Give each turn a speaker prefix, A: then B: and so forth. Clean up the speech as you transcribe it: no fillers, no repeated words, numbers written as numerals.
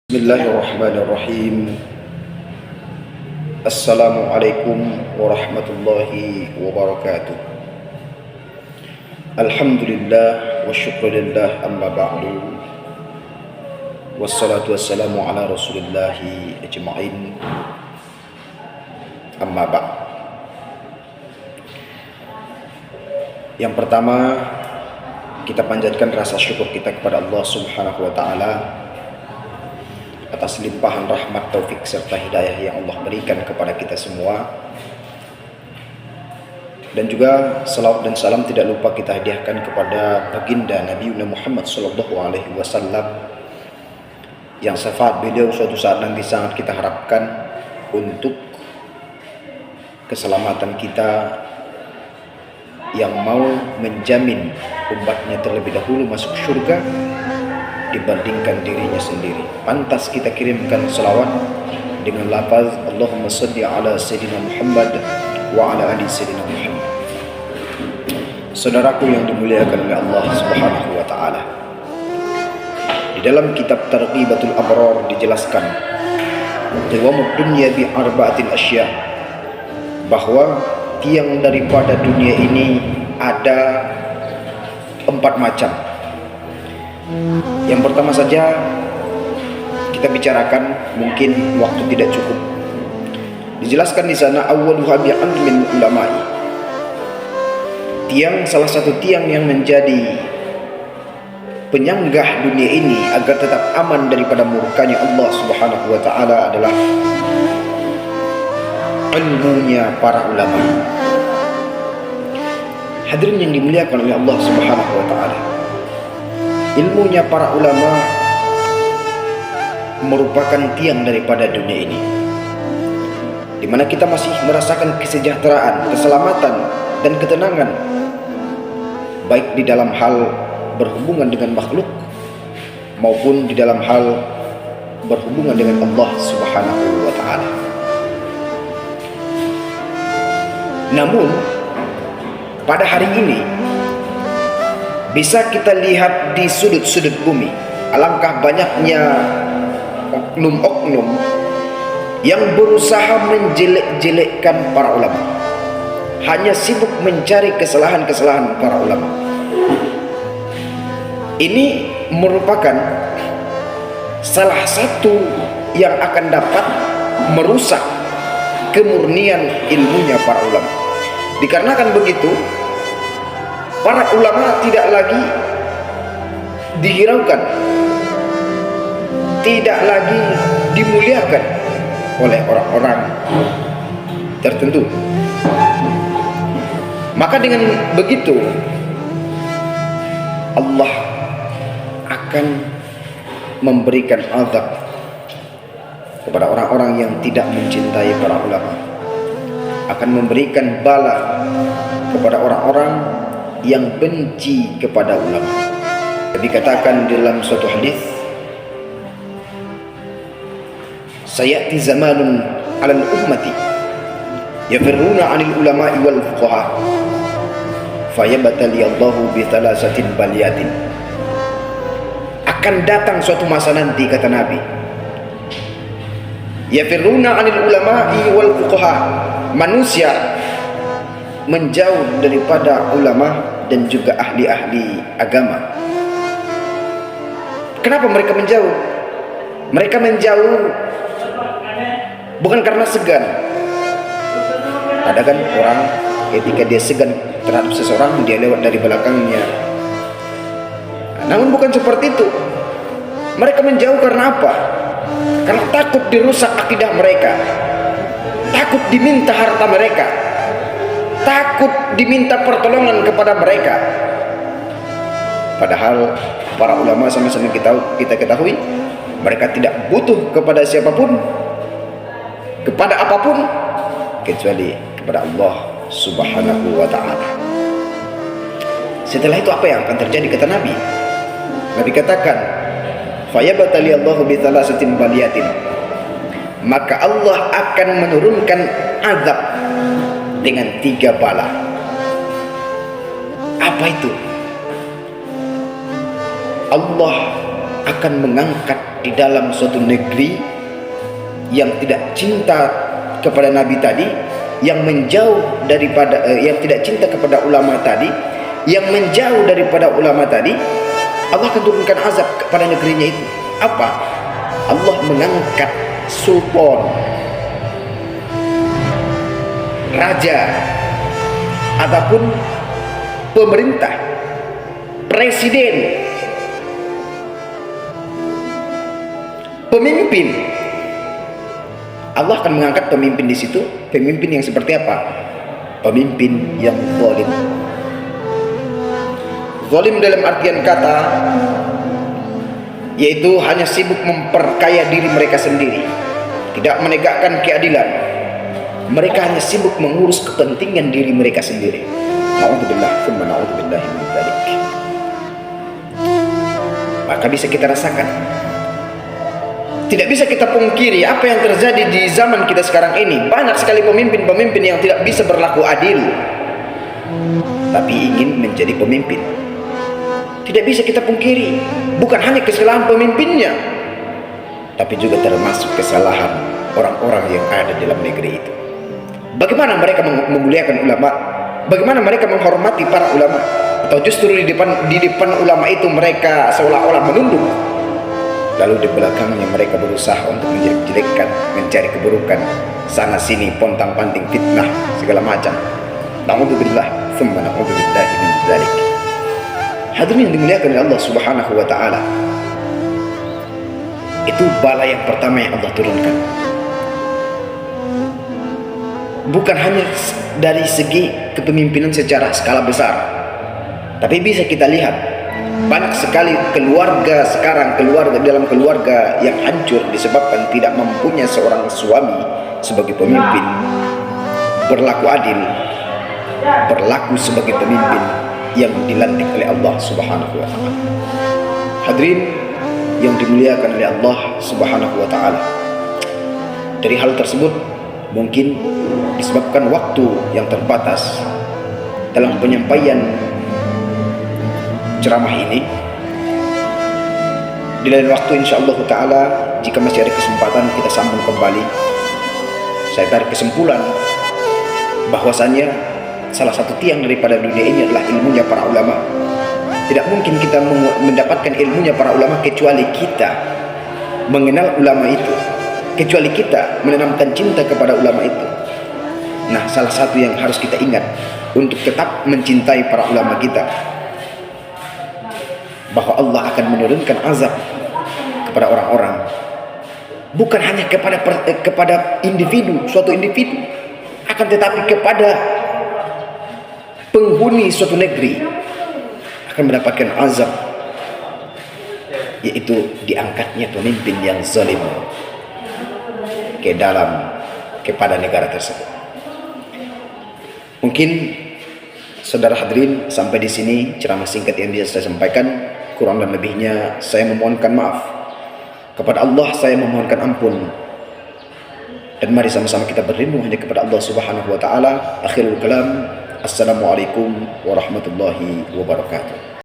A: Bismillahirrahmanirrahim. Assalamualaikum warahmatullahi wabarakatuh. Alhamdulillah wa syukurillah, amma ba'du. Wassalatu wassalamu ala rasulillahi ajma'in, amma ba'd. Yang pertama, kita panjatkan rasa syukur kita kepada Allah Subhanahu wa ta'ala atas limpahan rahmat, taufik serta hidayah yang Allah berikan kepada kita semua. Dan juga salawat dan salam tidak lupa kita hadiahkan kepada baginda Nabi Muhammad SAW, yang syafaat beliau suatu saat nanti sangat kita harapkan untuk keselamatan kita, yang mau menjamin umatnya terlebih dahulu masuk surga dibandingkan dirinya sendiri. Pantas kita kirimkan selawat dengan lafaz Allahumma salli ala Sayyidina Muhammad wa ala ali Sayyidina Muhammad. Saudaraku yang dimuliakan oleh Allah Subhanahu wa ta'ala, di dalam kitab Targhibatul Abrar dijelaskan qiyamud dunya bi arba'atil asya, bahwa tiang daripada dunia ini ada 4 macam. Yang pertama saja kita bicarakan, mungkin waktu tidak cukup. Dijelaskan di sana awwaluha bi'an min ulama'i. Salah satu tiang yang menjadi penyanggah dunia ini agar tetap aman daripada murkanya Allah Subhanahu wa ta'ala adalah ilmunya para ulama. Hadirin yang dimuliakan oleh Allah Subhanahu wa ta'ala, ilmunya para ulama merupakan tiang daripada dunia ini, di mana kita masih merasakan kesejahteraan, keselamatan, dan ketenangan, baik di dalam hal berhubungan dengan makhluk maupun di dalam hal berhubungan dengan Allah Subhanahu wa ta'ala. Namun pada hari ini bisa kita lihat di sudut-sudut bumi, alangkah banyaknya oknum-oknum yang berusaha menjelek-jelekkan para ulama, hanya sibuk mencari kesalahan-kesalahan para ulama. Ini merupakan salah satu yang akan dapat merusak kemurnian ilmunya para ulama. Dikarenakan begitu, para ulama tidak lagi dihiraukan, tidak lagi dimuliakan oleh orang-orang tertentu. Maka dengan begitu Allah akan memberikan azab kepada orang-orang yang tidak mencintai para ulama, akan memberikan bala kepada orang-orang yang benci kepada ulama. Dikatakan dalam suatu hadis, sayati zamanun 'alal ummati yafirruna 'anil ulama'i wal fuqaha fayabtali Allahu bi thalathatin baliyatin. Akan datang suatu masa nanti, kata Nabi, yafirruna 'anil ulama'i wal fuqaha, manusia menjauh daripada ulama dan juga ahli-ahli agama. Kenapa mereka menjauh? Mereka menjauh bukan karena segan. Ada kan orang ketika dia segan terhadap seseorang, dia lewat dari belakangnya. Namun bukan seperti itu. Mereka menjauh karena apa? Karena takut dirusak akidah mereka, takut diminta harta mereka, takut diminta pertolongan kepada mereka. Padahal para ulama sama-sama kita ketahui, mereka tidak butuh kepada siapapun, kepada apapun, kecuali kepada Allah Subhanahu wa ta'ala. Setelah itu apa yang akan terjadi, kata Nabi? Nabi katakan, fayabtali Allahu bi thalathatin baliyatin, maka Allah akan menurunkan azab dengan 3 bala. Apa itu? Allah akan mengangkat di dalam suatu negeri yang tidak cinta kepada Nabi tadi, yang menjauh daripada yang tidak cinta kepada ulama tadi, yang menjauh daripada ulama tadi, Allah akan turunkan azab kepada negerinya itu. Apa? Allah mengangkat sultan, raja, ataupun pemerintah, presiden, pemimpin. Allah akan mengangkat pemimpin di situ. Pemimpin yang seperti apa? Pemimpin yang zalim. Zalim dalam artian kata yaitu hanya sibuk memperkaya diri mereka sendiri, tidak menegakkan keadilan. Mereka hanya sibuk mengurus kepentingan diri mereka sendiri. Na'udzubillah, tsumma na'udzubillah min dzalik. Maka bisa kita rasakan, tidak bisa kita pungkiri apa yang terjadi di zaman kita sekarang ini. Banyak sekali pemimpin-pemimpin yang tidak bisa berlaku adil, tapi ingin menjadi pemimpin. Tidak bisa kita pungkiri, bukan hanya kesalahan pemimpinnya, tapi juga termasuk kesalahan orang-orang yang ada dalam negeri itu. Bagaimana mereka memuliakan ulama? Bagaimana mereka menghormati para ulama? Atau justru di depan ulama itu mereka seolah-olah menunduk, lalu di belakangnya mereka berusaha untuk menjelek-jelekkan, mencari keburukan, sana sini, pontang-panting, fitnah, segala macam. Na'udzubillah, tsumma na'udzubillahi min dzalik. Hadirin yang dimuliakan oleh Allah Subhanahu wa taala, itu bala yang pertama yang Allah turunkan. Bukan hanya dari segi kepemimpinan secara skala besar, tapi bisa kita lihat banyak sekali keluarga sekarang, dalam keluarga yang hancur disebabkan tidak mempunyai seorang suami sebagai pemimpin, berlaku adil, berlaku sebagai pemimpin yang dilantik oleh Allah Subhanahu wa taala. Hadirin yang dimuliakan oleh Allah Subhanahu wa taala, dari hal tersebut mungkin disebabkan waktu yang terbatas dalam penyampaian ceramah ini. Di lain waktu insyaallah taala, jika masih ada kesempatan, kita sambung kembali. Saya tarik kesimpulan bahwasanya salah satu tiang daripada dunia ini adalah ilmunya para ulama. Tidak mungkin kita mendapatkan ilmunya para ulama kecuali kita mengenal ulama itu, kecuali kita menanamkan cinta kepada ulama itu. Nah, salah satu yang harus kita ingat untuk tetap mencintai para ulama kita, bahwa Allah akan menurunkan azab kepada orang-orang, bukan hanya kepada individu, suatu individu, akan tetapi kepada penghuni suatu negeri akan mendapatkan azab, yaitu diangkatnya pemimpin yang zalim kepada negara tersebut. Mungkin saudara hadirin, sampai di sini ceramah singkat yang bisa saya sampaikan. Kurang dan lebihnya saya memohonkan maaf. Kepada Allah saya memohonkan ampun. Dan mari sama-sama kita berlindung hanya kepada Allah Subhanahu wa taala. Akhirul kalam, assalamualaikum warahmatullahi wabarakatuh.